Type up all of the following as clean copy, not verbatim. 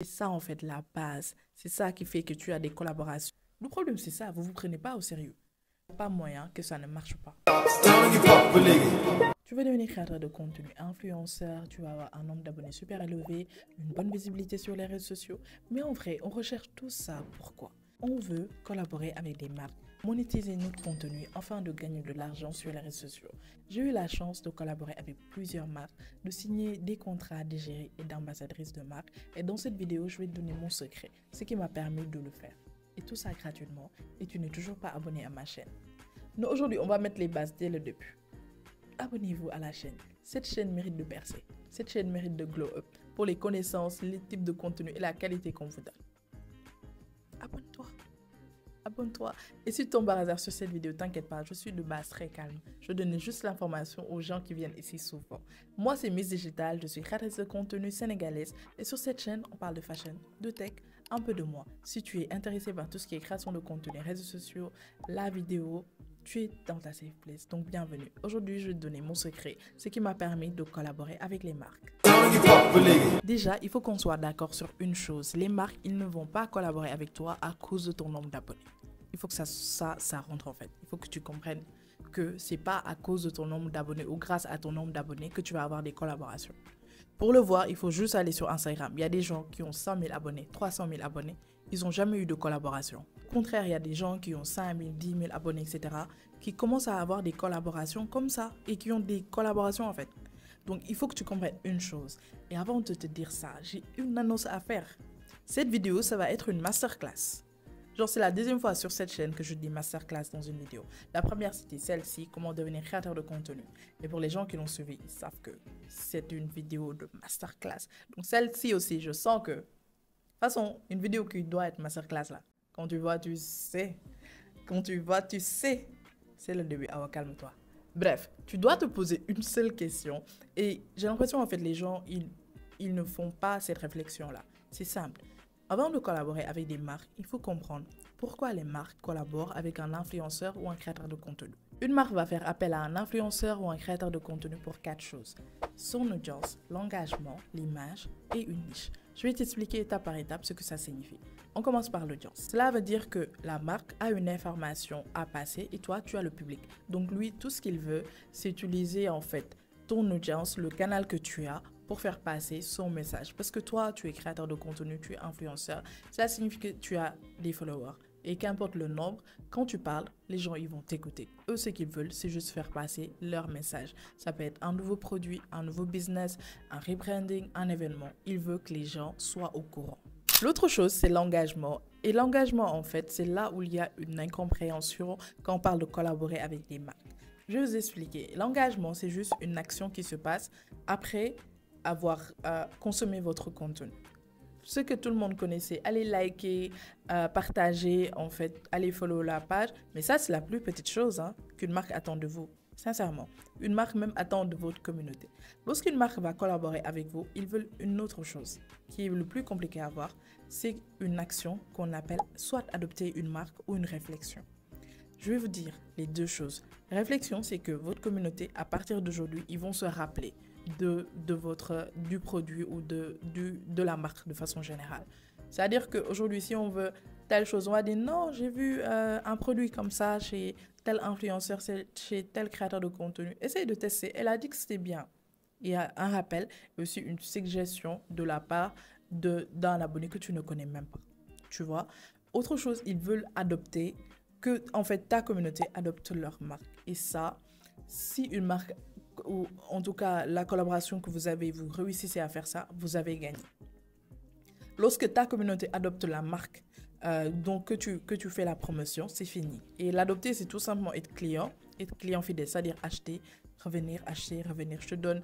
C'est ça en fait la base. C'est ça qui fait que tu as des collaborations. Le problème c'est ça, vous ne vous prenez pas au sérieux. Il n'y a pas moyen que ça ne marche pas. Tu veux devenir créateur de contenu, influenceur, tu vas avoir un nombre d'abonnés super élevé, une bonne visibilité sur les réseaux sociaux. Mais en vrai, on recherche tout ça. Pourquoi? On veut collaborer avec des marques, monétiser notre contenu afin de gagner de l'argent sur les réseaux sociaux. J'ai eu la chance de collaborer avec plusieurs marques, de signer des contrats d'égérie et d'ambassadrice de marque. Et dans cette vidéo, je vais te donner mon secret, ce qui m'a permis de le faire. Et tout ça gratuitement. Et tu n'es toujours pas abonné à ma chaîne. Donc aujourd'hui, on va mettre les bases dès le début. Abonnez-vous à la chaîne. Cette chaîne mérite de percer. Cette chaîne mérite de glow up pour les connaissances, les types de contenu et la qualité qu'on vous donne. Abonne-toi. Abonne-toi. Et si tu tombes par hasard sur cette vidéo, t'inquiète pas, je suis de base très calme. Je donne juste l'information aux gens qui viennent ici souvent. Moi, c'est Miss Digital, je suis créatrice de contenu sénégalaise et sur cette chaîne, on parle de fashion, de tech, un peu de moi. Si tu es intéressé par tout ce qui est création de contenu, les réseaux sociaux, la vidéo, tu es dans ta safe place, donc bienvenue. Aujourd'hui, je vais te donner mon secret, ce qui m'a permis de collaborer avec les marques. Déjà, il faut qu'on soit d'accord sur une chose. Les marques, ils ne vont pas collaborer avec toi à cause de ton nombre d'abonnés. Il faut que ça rentre en fait. Il faut que tu comprennes que c'est pas à cause de ton nombre d'abonnés ou grâce à ton nombre d'abonnés que tu vas avoir des collaborations. Pour le voir, il faut juste aller sur Instagram. Il y a des gens qui ont 100 000 abonnés, 300 000 abonnés. Ils n'ont jamais eu de collaboration. Au contraire, il y a des gens qui ont 5 000, 10 000 abonnés, etc. qui commencent à avoir des collaborations comme ça et qui ont des collaborations en fait. Donc, il faut que tu comprennes une chose. Et avant de te dire ça, j'ai une annonce à faire. Cette vidéo, ça va être une masterclass. Genre, c'est la deuxième fois sur cette chaîne que je dis masterclass dans une vidéo. La première, c'était celle-ci, comment devenir créateur de contenu. Et pour les gens qui l'ont suivi, ils savent que c'est une vidéo de masterclass. Donc, celle-ci aussi, je sens que... De toute façon, une vidéo qui doit être masterclass là. Quand tu vois, tu sais. Quand tu vois, tu sais. C'est le début. Alors, calme-toi. Bref, tu dois te poser une seule question. Et j'ai l'impression, en fait, les gens, ils ne font pas cette réflexion-là. C'est simple. Avant de collaborer avec des marques, il faut comprendre pourquoi les marques collaborent avec un influenceur ou un créateur de contenu. Une marque va faire appel à un influenceur ou un créateur de contenu pour 4 choses. Son audience, l'engagement, l'image et une niche. Je vais t'expliquer étape par étape ce que ça signifie. On commence par l'audience. Cela veut dire que la marque a une information à passer et toi, tu as le public. Donc lui, tout ce qu'il veut, c'est utiliser en fait ton audience, le canal que tu as pour faire passer son message. Parce que toi, tu es créateur de contenu, tu es influenceur. Ça signifie que tu as des followers. Et qu'importe le nombre, quand tu parles, les gens ils vont t'écouter. Eux, ce qu'ils veulent, c'est juste faire passer leur message. Ça peut être un nouveau produit, un nouveau business, un rebranding, un événement. Ils veulent que les gens soient au courant. L'autre chose, c'est l'engagement. Et l'engagement, en fait, c'est là où il y a une incompréhension quand on parle de collaborer avec des marques. Je vais vous expliquer. L'engagement, c'est juste une action qui se passe après avoir consommé votre contenu. Ce que tout le monde connaissait, allez liker, partager, en fait, allez follow la page. Mais ça, c'est la plus petite chose qu'une marque attend de vous. Sincèrement, une marque même attend de votre communauté. Lorsqu'une marque va collaborer avec vous, ils veulent une autre chose qui est le plus compliqué à avoir. C'est une action qu'on appelle soit adopter une marque ou une réflexion. Je vais vous dire les deux choses. Réflexion, c'est que votre communauté, à partir d'aujourd'hui, ils vont se rappeler du produit ou de la marque de façon générale. C'est-à-dire qu'aujourd'hui, si on veut telle chose, on va dire non, j'ai vu un produit comme ça chez tel influenceur, chez tel créateur de contenu. Essaye de tester. Elle a dit que c'était bien. Il y a un rappel et aussi une suggestion de la part d'un abonné que tu ne connais même pas. Tu vois? Autre chose, ils veulent adopter que en fait ta communauté adopte leur marque. Et ça, si une marque ou en tout cas la collaboration que vous avez, vous réussissez à faire ça, vous avez gagné. Lorsque ta communauté adopte la marque, donc que tu fais la promotion, c'est fini. Et l'adopter, c'est tout simplement être client fidèle, c'est-à-dire acheter, revenir, acheter, revenir. Je te donne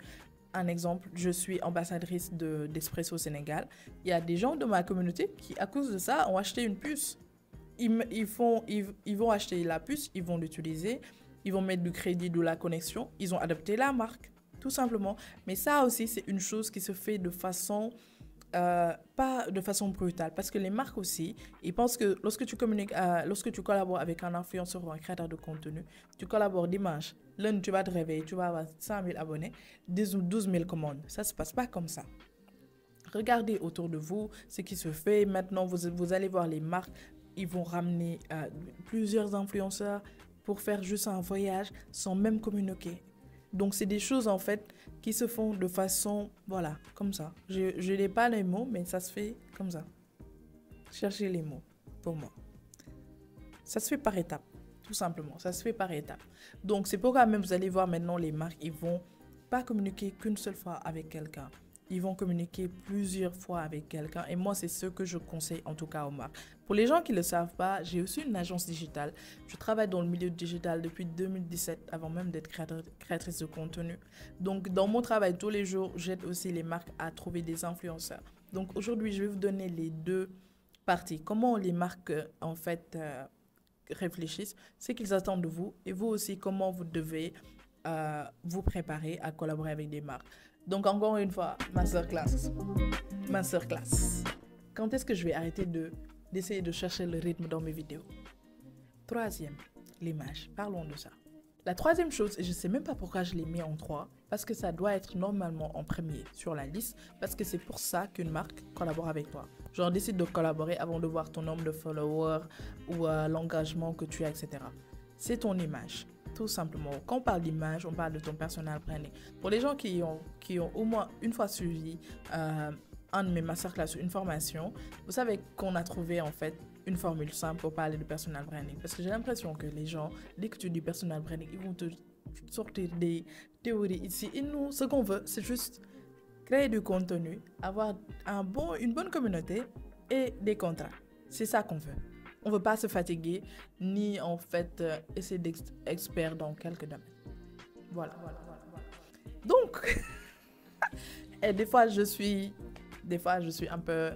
un exemple, je suis ambassadrice d'Espresso Sénégal. Il y a des gens de ma communauté qui, à cause de ça, ont acheté une puce. Ils vont acheter la puce, ils vont l'utiliser, ils vont mettre du crédit, de la connexion, ils ont adopté la marque, tout simplement. Mais ça aussi, c'est une chose qui se fait de façon, pas de façon brutale, parce que les marques aussi, ils pensent que lorsque tu communiques, lorsque tu collabores avec un influenceur ou un créateur de contenu, tu collabores dimanche, lundi tu vas te réveiller, tu vas avoir 100 000 abonnés, 12 000 commandes. Ça ne se passe pas comme ça. Regardez autour de vous ce qui se fait. Maintenant, vous allez voir les marques. Ils vont ramener plusieurs influenceurs pour faire juste un voyage sans même communiquer. Donc, c'est des choses, en fait, qui se font de façon, voilà, comme ça. Je n'ai pas les mots, mais ça se fait comme ça. Cherchez les mots, pour moi. Ça se fait par étapes, tout simplement. Ça se fait par étapes. Donc, c'est pourquoi même vous allez voir maintenant les marques, ils vont pas communiquer qu'une seule fois avec quelqu'un. Ils vont communiquer plusieurs fois avec quelqu'un. Et moi, c'est ce que je conseille en tout cas aux marques. Pour les gens qui ne le savent pas, j'ai aussi une agence digitale. Je travaille dans le milieu digital depuis 2017, avant même d'être créatrice de contenu. Donc, dans mon travail tous les jours, j'aide aussi les marques à trouver des influenceurs. Donc, aujourd'hui, je vais vous donner les deux parties. Comment les marques, en fait, réfléchissent, ce qu'ils attendent de vous. Et vous aussi, comment vous devez vous préparer à collaborer avec des marques. Donc, encore une fois, masterclass. Quand est-ce que je vais arrêter d'essayer de chercher le rythme dans mes vidéos? Troisième, l'image. Parlons de ça. La troisième chose, et je ne sais même pas pourquoi je l'ai mis en 3, parce que ça doit être normalement en premier sur la liste, parce que c'est pour ça qu'une marque collabore avec toi. Genre, décide de collaborer avant de voir ton nombre de followers ou l'engagement que tu as, etc. C'est ton image. Tout simplement. Quand on parle d'image, on parle de ton personal branding. Pour les gens qui ont au moins une fois suivi un de mes masterclass, une formation, vous savez qu'on a trouvé en fait une formule simple pour parler de personal branding. Parce que j'ai l'impression que les gens, dès que tu dis personal branding, ils vont te sortir des théories ici. Et nous, ce qu'on veut, c'est juste créer du contenu, avoir une bonne communauté et des contrats. C'est ça qu'on veut. On ne veut pas se fatiguer, ni en fait essayer d'être expert dans quelques domaines. Voilà. Donc, et des fois je suis un peu...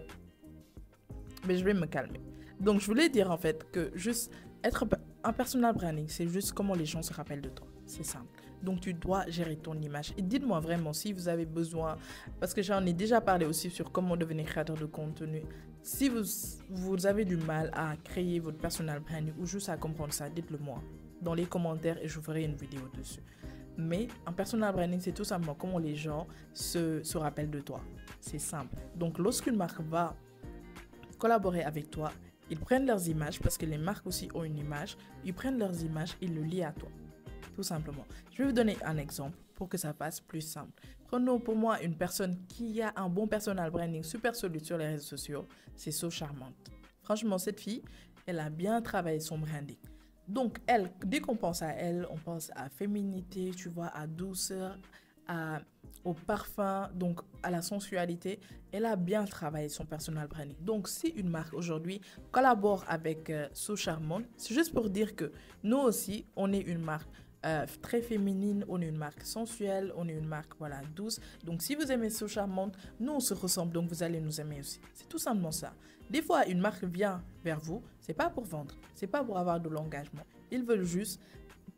Mais je vais me calmer. Donc, je voulais dire en fait que juste être un personal branding, c'est juste comment les gens se rappellent de toi. C'est simple. Donc, tu dois gérer ton image. Et dites-moi vraiment si vous avez besoin, parce que j'en ai déjà parlé aussi sur comment devenir créateur de contenu. Si vous avez du mal à créer votre personal branding ou juste à comprendre ça, dites-le moi dans les commentaires et je ferai une vidéo dessus. Mais un personal branding, c'est tout simplement comment les gens se rappellent de toi. C'est simple. Donc, lorsqu'une marque va collaborer avec toi, ils prennent leurs images, parce que les marques aussi ont une image, ils prennent leurs images, ils le lient à toi. Tout simplement. Je vais vous donner un exemple pour que ça fasse plus simple. Prenons pour moi une personne qui a un bon personal branding super solide sur les réseaux sociaux, c'est So Charmante. Franchement, cette fille, elle a bien travaillé son branding. Donc, elle, dès qu'on pense à elle, on pense à féminité, tu vois, à douceur, au parfum, donc à la sensualité. Elle a bien travaillé son personal branding. Donc, si une marque aujourd'hui collabore avec So Charmante, c'est juste pour dire que nous aussi, on est une marque très féminine, on est une marque sensuelle, on est une marque voilà, douce. Donc, si vous aimez So Charmante, nous, on se ressemble, donc vous allez nous aimer aussi. C'est tout simplement ça. Des fois, une marque vient vers vous, c'est pas pour vendre, c'est pas pour avoir de l'engagement. Ils veulent juste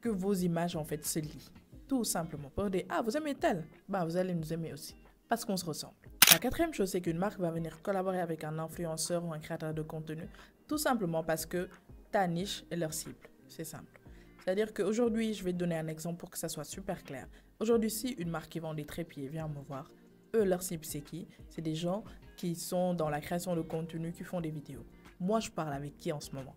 que vos images, en fait, se lient. Tout simplement. Pour dire, ah, vous aimez tel? Bah, vous allez nous aimer aussi. Parce qu'on se ressemble. La quatrième chose, c'est qu'une marque va venir collaborer avec un influenceur ou un créateur de contenu. Tout simplement parce que ta niche est leur cible. C'est simple. C'est-à-dire qu'aujourd'hui, je vais te donner un exemple pour que ça soit super clair. Aujourd'hui, si une marque qui vend des trépieds vient me voir, eux, leur cible, c'est qui? C'est des gens qui sont dans la création de contenu, qui font des vidéos. Moi, je parle avec qui en ce moment?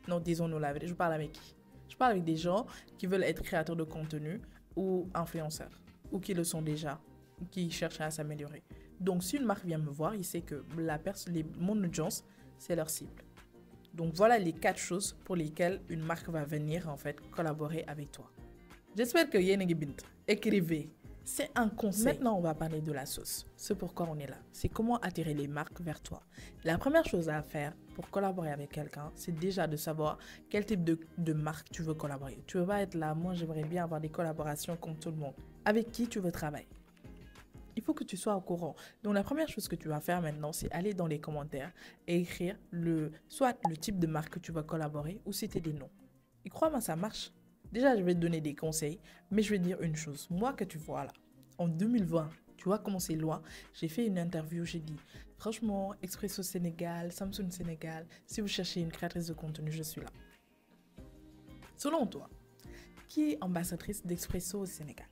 Non, disons-nous la vérité, je parle avec qui? Je parle avec des gens qui veulent être créateurs de contenu ou influenceurs, ou qui le sont déjà, qui cherchent à s'améliorer. Donc, si une marque vient me voir, il sait que mon audience, c'est leur cible. Donc, voilà les 4 choses pour lesquelles une marque va venir, en fait, collaborer avec toi. J'espère que yéen a ngi bind. Écrivez. C'est un conseil. Maintenant, on va parler de la sauce. C'est pourquoi on est là. C'est comment attirer les marques vers toi. La première chose à faire pour collaborer avec quelqu'un, c'est déjà de savoir quel type de marque tu veux collaborer. Tu veux pas être là, moi j'aimerais bien avoir des collaborations comme tout le monde. Avec qui tu veux travailler? Il faut que tu sois au courant. Donc la première chose que tu vas faire maintenant, c'est aller dans les commentaires et écrire soit le type de marque que tu vas collaborer ou citer des noms. Et crois-moi, ça marche. Déjà, je vais te donner des conseils, mais je vais te dire une chose. Moi que tu vois là, en 2020, tu vois comment c'est loin, j'ai fait une interview, j'ai dit, franchement, Expresso Sénégal, Samsung Sénégal, si vous cherchez une créatrice de contenu, je suis là. Selon toi, qui est ambassadrice d'Expresso au Sénégal?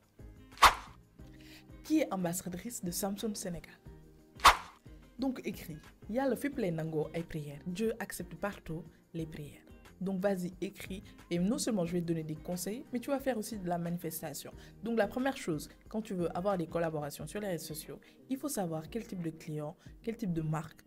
Qui est ambassadrice de Samsung Sénégal? Donc écris. Il y a le fiplé nango et prières. Dieu accepte partout les prières. Donc vas-y, écris. Et non seulement je vais te donner des conseils, mais tu vas faire aussi de la manifestation. Donc la première chose, quand tu veux avoir des collaborations sur les réseaux sociaux, il faut savoir quel type de client, quel type de marque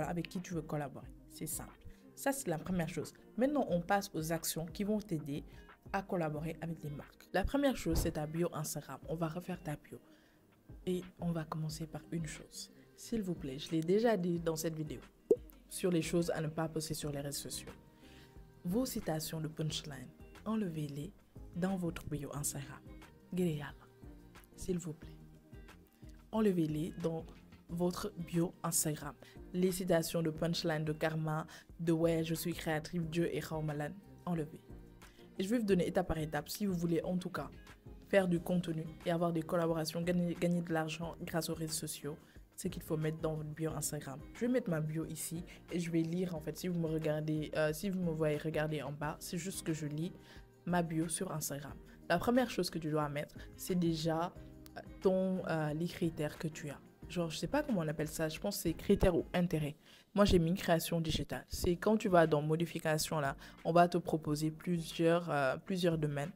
avec qui tu veux collaborer. C'est simple. Ça, c'est la première chose. Maintenant, on passe aux actions qui vont t'aider à collaborer avec les marques. La première chose, c'est ta bio Instagram. On va refaire ta bio. Et on va commencer par une chose. S'il vous plaît, je l'ai déjà dit dans cette vidéo, sur les choses à ne pas poster sur les réseaux sociaux. Vos citations de punchline, enlevez-les dans votre bio Instagram. S'il vous plaît. Enlevez-les dans votre bio Instagram. Les citations de punchline, de karma, de ouais, je suis créatrice, Dieu et Khaumalan, enlevez. Et je vais vous donner étape par étape si vous voulez en tout cas faire du contenu et avoir des collaborations, gagner de l'argent grâce aux réseaux sociaux. Ce qu'il faut mettre dans votre bio Instagram. Je vais mettre ma bio ici et je vais lire en fait. Si vous me regardez, si vous me voyez regarder en bas, c'est juste que je lis ma bio sur Instagram. La première chose que tu dois mettre, c'est déjà les critères que tu as. Genre, je sais pas comment on appelle ça. Je pense que c'est critères ou intérêts. Moi, j'ai mis création digitale. C'est quand tu vas dans modification là, on va te proposer plusieurs domaines.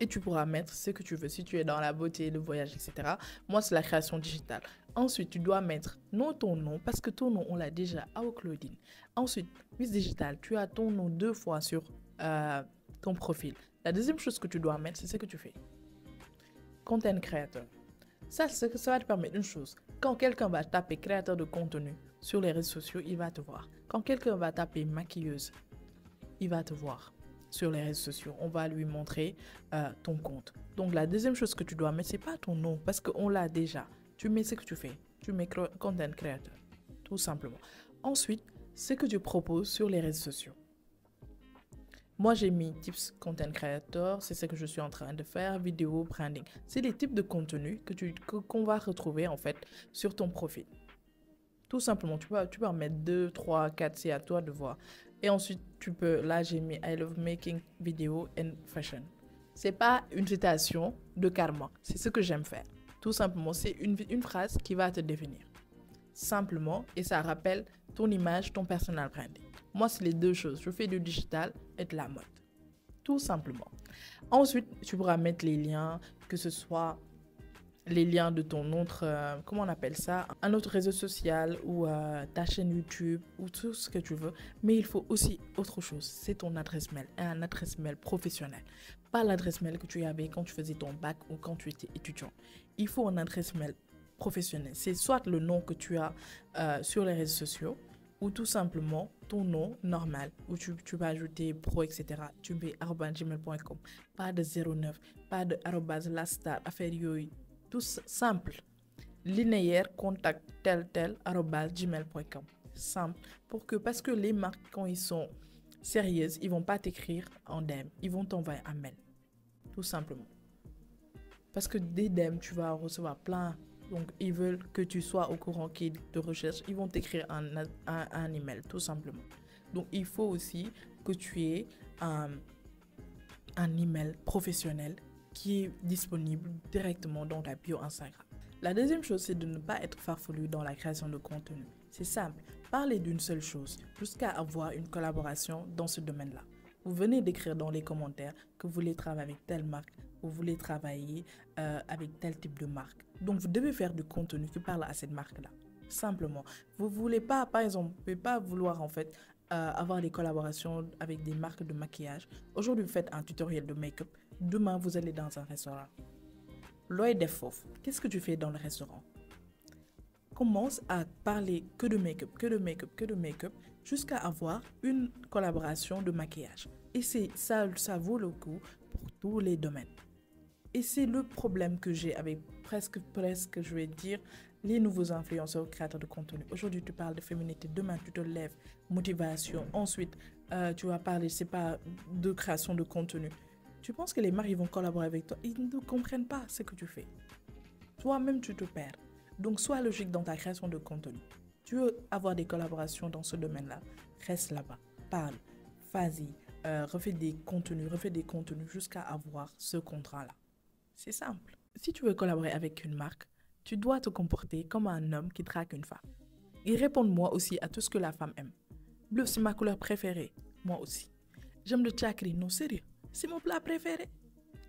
Et tu pourras mettre ce que tu veux. Si tu es dans la beauté, le voyage, etc. Moi, c'est la création digitale. Ensuite, tu dois mettre ton nom, parce que ton nom, on l'a déjà à Claudine. Ensuite, Miss Digital, tu as ton nom 2 fois sur ton profil. La deuxième chose que tu dois mettre, c'est ce que tu fais. Content créateur. Ça va te permettre une chose. Quand quelqu'un va taper créateur de contenu sur les réseaux sociaux, il va te voir. Quand quelqu'un va taper maquilleuse, il va te voir. Sur les réseaux sociaux, on va lui montrer ton compte. Donc la deuxième chose que tu dois mettre, c'est pas ton nom parce qu'on l'a déjà. Tu mets ce que tu fais, tu mets content creator, tout simplement. Ensuite, ce que tu proposes sur les réseaux sociaux. Moi, j'ai mis tips content creator, c'est ce que je suis en train de faire, vidéo, branding. C'est les types de contenus qu'on va retrouver en fait sur ton profil. Tout simplement, tu peux en mettre 2, 3, 4, c'est à toi de voir. Et ensuite, là j'ai mis I love making video and fashion. C'est pas une citation de karma, c'est ce que j'aime faire. Tout simplement, c'est une phrase qui va te définir. Simplement, et ça rappelle ton image, ton personal branding. Moi, c'est les deux choses. Je fais du digital et de la mode. Tout simplement. Ensuite, tu pourras mettre les liens, que ce soit les liens de ton autre, comment on appelle ça, un autre réseau social ou ta chaîne YouTube ou tout ce que tu veux. Mais il faut aussi autre chose, c'est ton adresse mail, un adresse mail professionnel. Pas l'adresse mail que tu avais quand tu faisais ton bac ou quand tu étais étudiant. Il faut un adresse mail professionnel. C'est soit le nom que tu as sur les réseaux sociaux ou tout simplement ton nom normal où tu vas ajouter pro, etc. Tu mets @gmail.com. Pas de 09, pas de @lastar, affaire yoy. Tout simple, linéaire, contact tel @gmail.com. Simple, parce que les marques, quand ils sont sérieuses, ils vont pas t'écrire en DM, ils vont t'envoyer un mail, tout simplement. Parce que des DM, tu vas recevoir plein, donc ils veulent que tu sois au courant qu'ils te recherchent, ils vont t'écrire un email, tout simplement. Donc il faut aussi que tu aies un email professionnel qui est disponible directement dans ta bio Instagram. La deuxième chose, c'est de ne pas être farfelu dans la création de contenu. C'est simple, parlez d'une seule chose jusqu'à avoir une collaboration dans ce domaine-là. Vous venez d'écrire dans les commentaires que vous voulez travailler avec telle marque, vous voulez travailler avec tel type de marque. Donc vous devez faire du contenu qui parle à cette marque-là. Simplement, vous voulez pas, par exemple, vous ne pouvez pas vouloir en fait avoir des collaborations avec des marques de maquillage. Aujourd'hui, vous faites un tutoriel de make-up. Demain, vous allez dans un restaurant. L'œil des fauves. Qu'est-ce que tu fais dans le restaurant? Commence à parler que de make-up, jusqu'à avoir une collaboration de maquillage. Et ça vaut le coup pour tous les domaines. Et c'est le problème que j'ai avec presque, je vais dire, les nouveaux influenceurs, créateurs de contenu. Aujourd'hui, tu parles de féminité. Demain, tu te lèves, motivation. Ensuite, tu vas parler, c'est pas de création de contenu. Tu penses que les marques vont collaborer avec toi? Ils ne comprennent pas ce que tu fais. Toi-même, tu te perds. Donc, sois logique dans ta création de contenu. Tu veux avoir des collaborations dans ce domaine-là, reste là-bas, parle, vas-y, refais des contenus jusqu'à avoir ce contrat-là. C'est simple. Si tu veux collaborer avec une marque, tu dois te comporter comme un homme qui drague une femme. Ils répondent moi aussi à tout ce que la femme aime. Bleu, c'est ma couleur préférée. Moi aussi. J'aime le chakri. Non, sérieux. C'est mon plat préféré.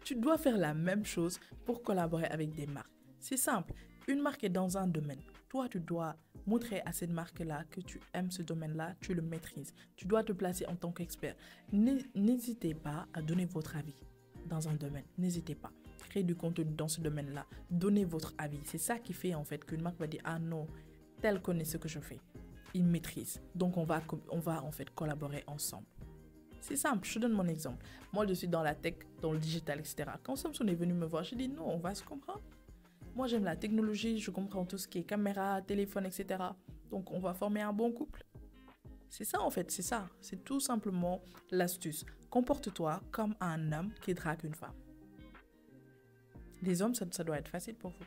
Tu dois faire la même chose pour collaborer avec des marques. C'est simple. Une marque est dans un domaine. Toi, tu dois montrer à cette marque-là que tu aimes ce domaine-là, tu le maîtrises. Tu dois te placer en tant qu'expert. N'hésitez pas à donner votre avis dans un domaine. N'hésitez pas. Créer du contenu dans ce domaine-là. Donnez votre avis. C'est ça qui fait en fait qu'une marque va dire « Ah non, tel connaît ce que je fais. Il maîtrise. Donc, on va en fait collaborer ensemble. » C'est simple, je te donne mon exemple. Moi, je suis dans la tech, dans le digital, etc. Quand Samsung est venu me voir, j'ai dit non, on va se comprendre. Moi, j'aime la technologie, je comprends tout ce qui est caméra, téléphone, etc. Donc, on va former un bon couple. C'est ça, en fait, c'est ça. C'est tout simplement l'astuce. Comporte-toi comme un homme qui drague une femme. Les hommes, ça doit être facile pour vous.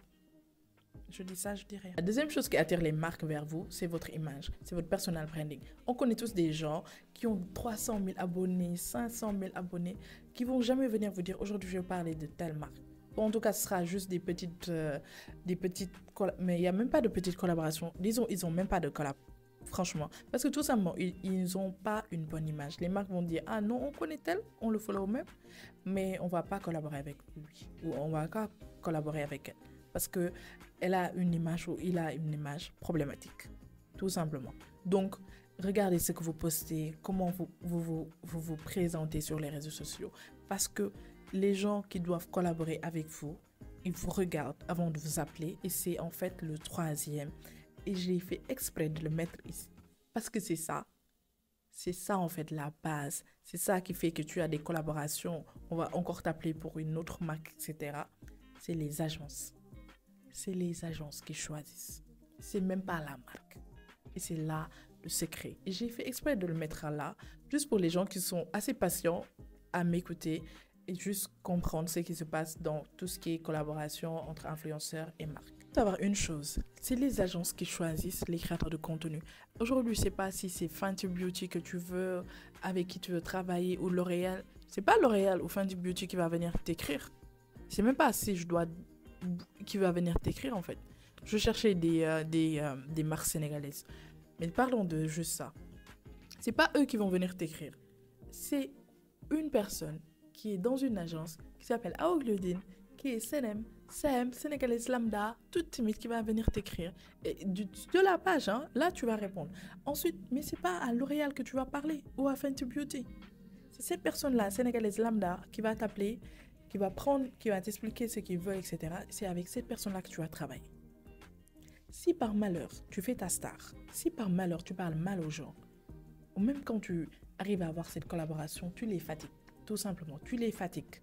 Je dis ça, je dis rien. La deuxième chose qui attire les marques vers vous, c'est votre image, c'est votre personal branding. On connaît tous des gens qui ont 300 000 abonnés, 500 000 abonnés, qui vont jamais venir vous dire aujourd'hui je vais parler de telle marque. Bon, en tout cas, ce sera juste des petites mais il n'y a même pas de petites collaborations. Disons, ils n'ont même pas de collab. Franchement, parce que tout simplement, ils n'ont pas une bonne image. Les marques vont dire, ah non, on connaît tel, on le follow même, mais on ne va pas collaborer avec lui ou on ne va pas collaborer avec elle. Parce qu'elle a une image ou il a une image problématique, tout simplement. Donc, regardez ce que vous postez, comment vous présentez sur les réseaux sociaux. Parce que les gens qui doivent collaborer avec vous, ils vous regardent avant de vous appeler. Et c'est en fait le troisième. Et j'ai fait exprès de le mettre ici. Parce que c'est ça. C'est ça en fait la base. C'est ça qui fait que tu as des collaborations. On va encore t'appeler pour une autre marque, etc. C'est les agences. C'est les agences qui choisissent. C'est même pas la marque. Et c'est là le secret. Et j'ai fait exprès de le mettre là, juste pour les gens qui sont assez patients à m'écouter et juste comprendre ce qui se passe dans tout ce qui est collaboration entre influenceurs et marques. Il faut savoir une chose, c'est les agences qui choisissent les créateurs de contenu. Aujourd'hui, je ne sais pas si c'est Fenty Beauty que tu veux, avec qui tu veux travailler, ou L'Oréal. C'est pas L'Oréal ou Fenty Beauty qui va venir t'écrire. C'est même pas si je dois qui va venir t'écrire en fait. Je cherchais des marques sénégalaises. Mais parlons de juste ça. C'est pas eux qui vont venir t'écrire. C'est une personne qui est dans une agence qui s'appelle Aoglodine, qui est sénégalaise lambda, toute timide, qui va venir t'écrire. Et de la page, hein, là tu vas répondre. Ensuite, mais c'est pas à L'Oréal que tu vas parler ou à Fenty Beauty. C'est cette personne-là, sénégalaise lambda, qui va t'appeler, qui va t'expliquer ce qu'il veut, etc. C'est avec cette personne-là que tu vas travailler. Si par malheur, tu fais ta star, si par malheur, tu parles mal aux gens, ou même quand tu arrives à avoir cette collaboration, tu les fatigues, tout simplement, tu les fatigues.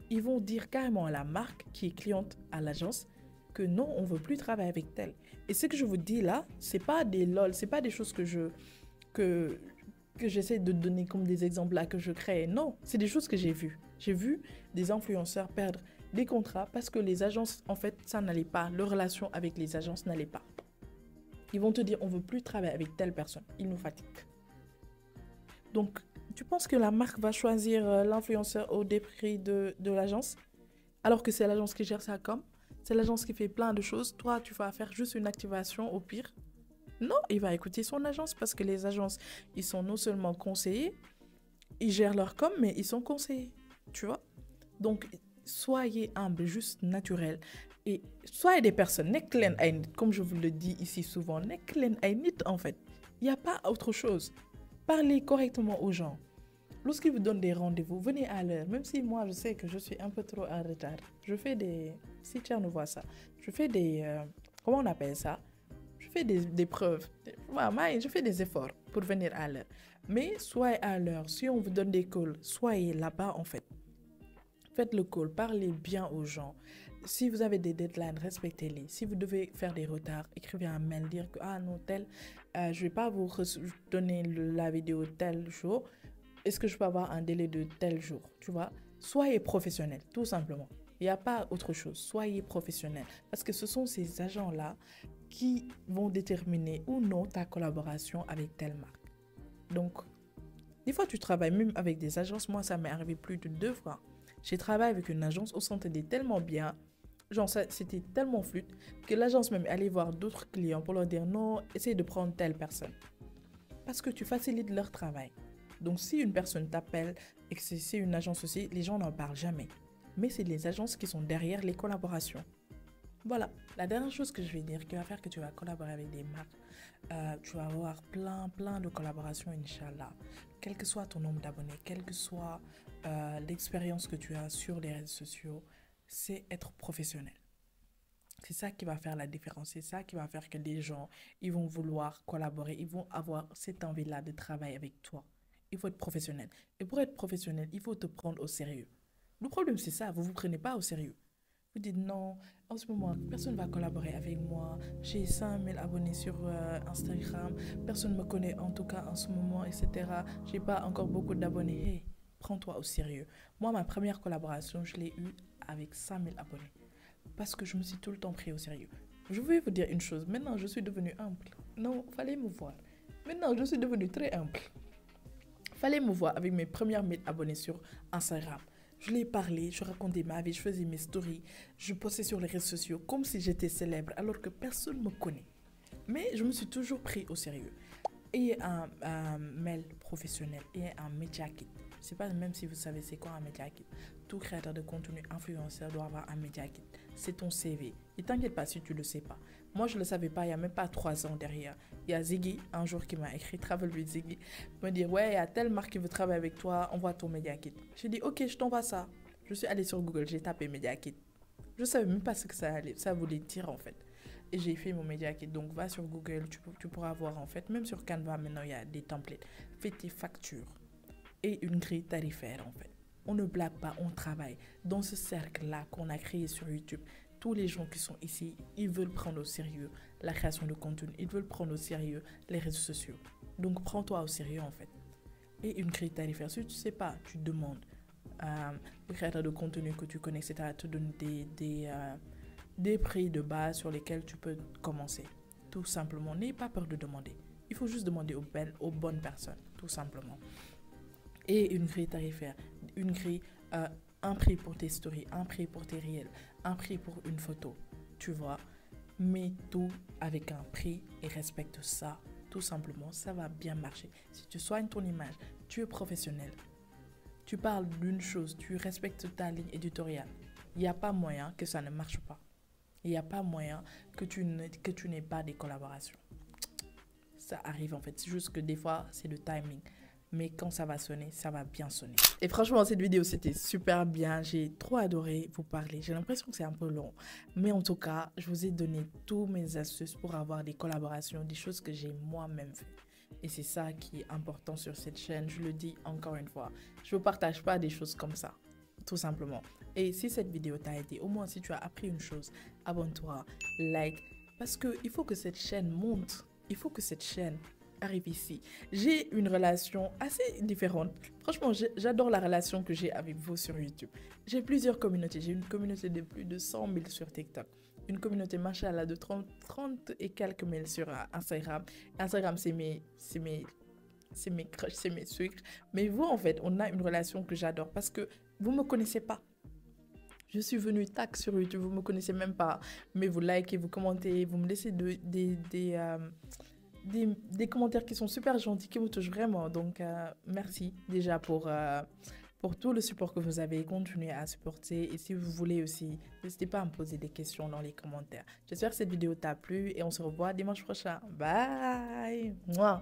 Ils vont dire carrément à la marque qui est cliente à l'agence que non, on ne veut plus travailler avec tel. Et ce que je vous dis là, c'est pas des lol, c'est pas des choses que j'essaie de donner comme des exemples là que je crée. Non, c'est des choses que j'ai vues. J'ai vu des influenceurs perdre des contrats parce que les agences, en fait, ça n'allait pas. Leur relation avec les agences n'allait pas. Ils vont te dire, on ne veut plus travailler avec telle personne. Ils nous fatiguent. Donc, tu penses que la marque va choisir l'influenceur au dépris de l'agence, alors que c'est l'agence qui gère sa com, c'est l'agence qui fait plein de choses. Toi, tu vas faire juste une activation au pire. Non, il va écouter son agence parce que les agences, ils sont non seulement conseillers, ils gèrent leur com, mais ils sont conseillers. Tu vois? Donc, soyez humble, juste naturel. Et soyez des personnes, comme je vous le dis ici souvent, en fait. Il n'y a pas autre chose. Parlez correctement aux gens. Lorsqu'ils vous donnent des rendez-vous, venez à l'heure. Même si moi, je sais que je suis un peu trop en retard. Je fais des... Si tu nous vois ça, je fais des... comment on appelle ça? Je fais des preuves. Je fais des efforts pour venir à l'heure. Mais soyez à l'heure. Si on vous donne des calls, soyez là-bas en fait. Faites le call, parlez bien aux gens. Si vous avez des deadlines, respectez-les. Si vous devez faire des retards, écrivez un mail, dire que ah non, tel, je ne vais pas vous donner la vidéo tel jour. Est-ce que je peux avoir un délai de tel jour? Tu vois? Soyez professionnel, tout simplement. Il n'y a pas autre chose. Soyez professionnel. Parce que ce sont ces agents-là qui vont déterminer ou non ta collaboration avec telle marque. Donc, des fois, tu travailles même avec des agences. Moi, ça m'est arrivé plus de 2 fois. J'ai travaillé avec une agence, on s'entendait tellement bien. Genre, ça, c'était tellement fluide que l'agence même est allée voir d'autres clients pour leur dire non, essaye de prendre telle personne. Parce que tu facilites leur travail. Donc, si une personne t'appelle et que c'est une agence aussi, les gens n'en parlent jamais. Mais c'est les agences qui sont derrière les collaborations. Voilà, la dernière chose que je vais dire qui va faire que tu vas collaborer avec des marques, tu vas avoir plein de collaborations, Inch'Allah. Quel que soit ton nombre d'abonnés, quelle que soit l'expérience que tu as sur les réseaux sociaux, c'est être professionnel. C'est ça qui va faire la différence. C'est ça qui va faire que les gens, ils vont vouloir collaborer. Ils vont avoir cette envie-là de travailler avec toi. Il faut être professionnel. Et pour être professionnel, il faut te prendre au sérieux. Le problème, c'est ça. Vous ne vous prenez pas au sérieux. Vous dites non, en ce moment, personne ne va collaborer avec moi. J'ai 5000 abonnés sur Instagram. Personne ne me connaît en tout cas en ce moment, etc. Je n'ai pas encore beaucoup d'abonnés. Hey, prends-toi au sérieux. Moi, ma première collaboration, je l'ai eue avec 5000 abonnés. Parce que je me suis tout le temps pris au sérieux. Je vais vous dire une chose. Maintenant, je suis devenue humble. Non, fallait me voir. Maintenant, je suis devenue très humble. Fallait me voir avec mes premières 1000 abonnés sur Instagram. Je lui ai parlé, je racontais ma vie, je faisais mes stories, je postais sur les réseaux sociaux comme si j'étais célèbre alors que personne ne me connaît. Mais je me suis toujours pris au sérieux. Ayez un mail professionnel, ayez un media kit. Je ne sais pas même si vous savez c'est quoi un media kit. Tout créateur de contenu influenceur doit avoir un media kit. C'est ton CV. Et t'inquiète pas si tu ne le sais pas. Moi, je ne le savais pas il n'y a même pas 3 ans derrière. Il y a Ziggy, un jour, qui m'a écrit, Travel with Ziggy, me dire, ouais, il y a telle marque qui veut travailler avec toi, envoie ton media kit. J'ai dit, ok, je t'envoie ça. Je suis allée sur Google, j'ai tapé media kit. Je ne savais même pas ce que ça voulait dire en fait. Et j'ai fait mon media kit. Donc, va sur Google, tu pourras voir en fait. Même sur Canva, maintenant, il y a des templates. Fais tes factures et une grille tarifaire en fait. On ne blague pas, on travaille. Dans ce cercle-là qu'on a créé sur YouTube, tous les gens qui sont ici, ils veulent prendre au sérieux la création de contenu. Ils veulent prendre au sérieux les réseaux sociaux. Donc, prends-toi au sérieux en fait. Et une grille tarifaire. Si tu ne sais pas, tu demandes. Le créateur de contenu que tu connais, etc., te donne des prix de base sur lesquels tu peux commencer. Tout simplement, n'aie pas peur de demander. Il faut juste demander aux bonnes personnes, tout simplement. Et une grille tarifaire, une grille, un prix pour tes stories, un prix pour tes réels, un prix pour une photo, tu vois. Mets tout avec un prix et respecte ça, tout simplement, ça va bien marcher. Si tu soignes ton image, tu es professionnel, tu parles d'une chose, tu respectes ta ligne éditoriale, il n'y a pas moyen que ça ne marche pas. Il n'y a pas moyen que tu n'aies pas des collaborations. Ça arrive en fait, c'est juste que des fois, c'est le timing. Mais quand ça va sonner, ça va bien sonner. Et franchement, cette vidéo, c'était super bien. J'ai trop adoré vous parler. J'ai l'impression que c'est un peu long. Mais en tout cas, je vous ai donné tous mes astuces pour avoir des collaborations, des choses que j'ai moi-même fait. Et c'est ça qui est important sur cette chaîne. Je le dis encore une fois. Je ne partage pas des choses comme ça, tout simplement. Et si cette vidéo t'a aidé, au moins si tu as appris une chose, abonne-toi, like. Parce qu'il faut que cette chaîne monte. Il faut que cette chaîne arrive ici. J'ai une relation assez différente. Franchement, j'adore la relation que j'ai avec vous sur YouTube. J'ai plusieurs communautés. J'ai une communauté de plus de 100 000 sur TikTok. Une communauté, machallah, de 30 et quelques mille sur Instagram. Instagram, c'est mes crushs, c'est mes sucres. Mais vous, en fait, on a une relation que j'adore parce que vous ne me connaissez pas. Je suis venue tac sur YouTube, vous ne me connaissez même pas. Mais vous likez, vous commentez, vous me laissez des commentaires qui sont super gentils, qui me touchent vraiment. Donc, merci déjà pour tout le support que vous avez. Continuez à supporter. Et si vous voulez aussi, n'hésitez pas à me poser des questions dans les commentaires. J'espère que cette vidéo t'a plu et on se revoit dimanche prochain. Bye. Mouah.